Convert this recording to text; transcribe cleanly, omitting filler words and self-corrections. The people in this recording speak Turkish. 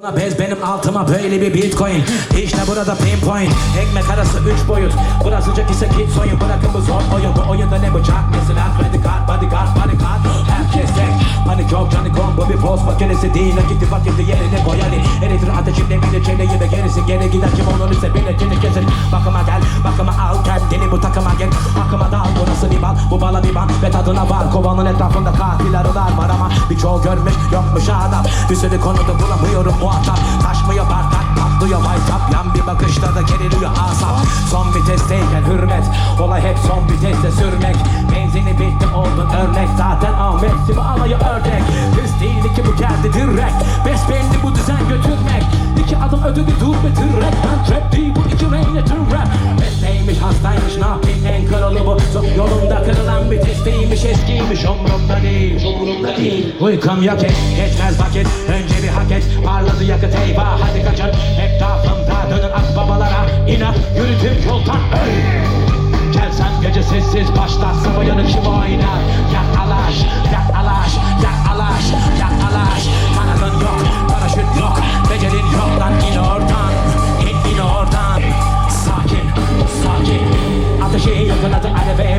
Bez benim altıma böyle bir Beatcoin. İşte burada pinpoint. Ekmek arası 3 boyut. Burası sıcak ise git soyun. Bırakın bu zor oyun. Bu oyunda ne bıçak mesela kredi kart, bodyguard, bodyguard. Herkes tek. Panik yok canı kon. Bu bir post makinesi değil. Gitti vakiti yerine koy hadi. Eritir ateşinde bile çeneyi ve gerisi geri gider. Kim onun ise biletini kesin. Bakıma gel, bakıma al kendini bu takıma gel. Akıma dal, burası bir bal. Bu bala bir bal ve tadına var. Kovanın etrafında katil arılar var ama birçoğu görmüş yokmuş adam. Bir sürü konuda bulamıyorum muhatap. Taşmıyor bardak, patlıyor maytap. Yan bir bakışta da geriliyor asap. Son vitesteyken hürmet. Olay hep son viteste sürmek. Benzini bitti oldun örnek. Zaten Ahmet gibi alayı ördek. Hız değil ki bu geldi direkt. Besbelli bu düzen götürmek. İki adım ödedi dur ve tırrek. Ben trap değil bu iki renkli tır rap. Mesleğiymiş hastaymış ne yapayım en kralı bu. Yolunda kırılan vitesteymiş eskiymiş. Umurumda değil, umurumda değil. Uykum yok et, geçmez vakit. Önce bir hak et, parladı